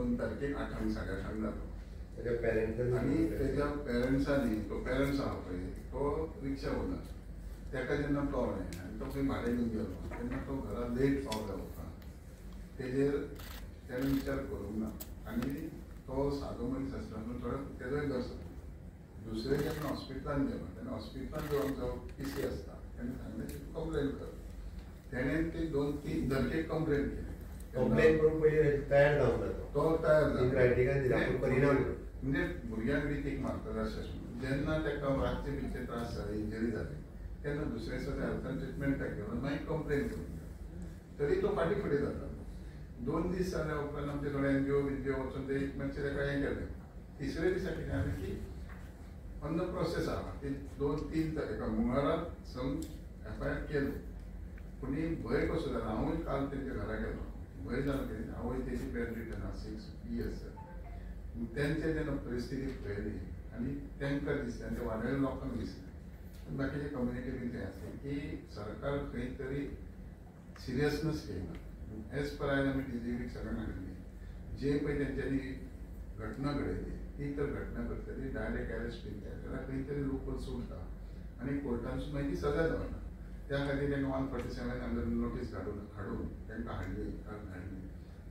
2 तारखेक 8:00 8:30 जातो. त्याच्या पेरेंट्स आणि त्याच्या पेरेंट्सांनी तो पेरेंट्स आहा पळय तो रिक्षा ओनर त्याका जेन्ना प्रॉब्लेम आनी तो खंय भाडें घेवन गेलो तेन्ना तो घरा लेट पावलो वता तेजेर तेणें विचार करूंक ना आनी तो सादो मनीस आसता न्हू थोडो तेजोय घर दुसरे जेन्ना हॉस्पिटलान गेलो तेन्ना हॉस्पिटलान जो आमचो पीसी आसता तेणें सांगलें की कंप्लेन कर. तेणें ती 2-3 तारखेक कंप्लेन केली. कंप्लेन करून पयलीं तयार जावंक ना तो तयार जालो रायटिंगान दिला पूण परिणाम म्हणजे भुरग्यांक बी एक मार्गदर्शन जेन्ना ताका रातचे बिचे त्रास जाले इंजरी जाली तेन्ना दुसरे दिसा हेल्थान ट्रिटमेंटाक गेलो मागीर कंप्लेन करून तरी तो फाटीं फुडें जाता. 2 दीस जाल्या उपरांत आमचे थोडे एनजीओ बिनजीओ वचून ते एक मातशें ताका हें केलें. तिसरे दिसा कितें जालें की ऑन द प्रोसेस आहा ती 2-3 तारखेक मंगळाराक सम FIR केलो पूण भंय कसो जाला हांवूय काल तेंच्या घरा गेलो भंय जालो कितें आवय तेजी बेड रिटर्न आहा 6 years तेंचे जेन्ना परिस्थिती पळयली आनी तांकां दिसलें ते वाडयल्या लोकांक दिसलें बाकीचे कम्युनिटी बी तें आसलें की सरकार खंय तरी सिरियसनस घेयना. एज पर आयज आमी DGPक सगळ्यांक हाडिल्ली जे पळय तेंच्यांनी घटना घडयली ती तर घटना करतली डायरेक्ट अरेस्ट बी केलें जाल्यार खंय तरी लूपहोल्स उरता आनी कोर्टानसून मागीर ती सजा जावना. त्या खातीर तांकां 147 अंडर नोटीस हाडून तांकां हाडली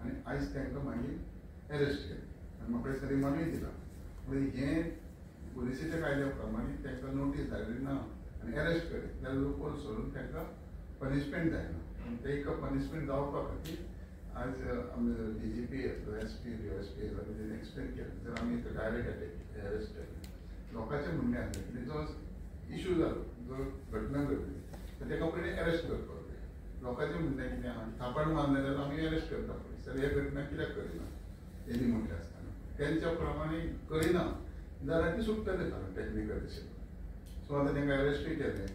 आनी आयज तांकां मागीर अरेस्ट केलें आनी म्हाका दिसता रिमांडूय दिला. म्हणजे हें पुलिसेच्या कायद्या प्रमाणे तांकां नोटीस धाडिल्ली ना आनी अरेस्ट केलें जाल्यार लूपहोल सोडून तांकां पनिशमेंट जायना. तांकां पनिशमेंट जावपा खातीर आज आमी DGP SP DSP तेणें एक्सप्लेन केलें जर आमी डायरेक्ट अरेस्ट केलें लोकांचें म्हणणें आसलें की जो इशू जालो जो घटना घडली तर ताका पयलीं अरेस्ट करपाक जाय. लोकांचें म्हणणें कितें आहा थापण मारलें जाल्यार आमी अरेस्ट करता पळय जाल्यार हे घटना कित्याक करिना एनी मोठी आसतना तेंच्या प्रमाणे करिना जाल्यार ती सुट्टले कारण टेक्निकल अशें. सो आतां तांकां अरेस्टूय केलें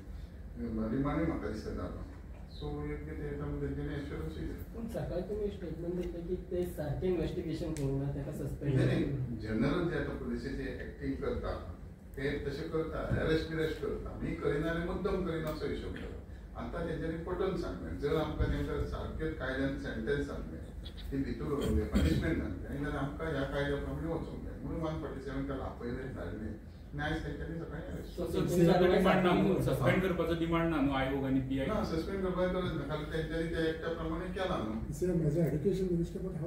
रिमांडूय म्हाका दिसता जालो. सो योग्य तेंच्यांनी एश्युरन्स दिलें. पूण सकाळी तुमी स्टेटमेंट दिता की ते सारकें इन्व्हेस्टिगेशन करूंक ना ताका सस्पेंड जनरल जे आतां पुलिसेचे एक्टींग करता ते तशें करता अरेस्ट करता आमी करिना आनी मुद्दम करिना असो हिशोब केलो. आतां तेंच्यांनी पटोवन सांगलें जर आमकां तेंकां सारक्यो कायद्यान सेंटेन्स सांगलें ती भितर उडोवलें पनिशमेंट सांगलें जाल्यार आमकां ह्या कायद्या प्रमाणे वचूंक जाय म्हणून 147 ताका आपयलें धाडलें आनी आयज तेंच्यांनी सकाळीं अरेस्ट डिमांड ना न्हू सस्पेंड करपाचो डिमांड ना न्हू आयोग आनी PI ना सस्पेंड करपाची गरज ना खाली तेंच्यांनी त्या एक्टा प्रमाणे केला न्हू. Sir, as an education minister, but how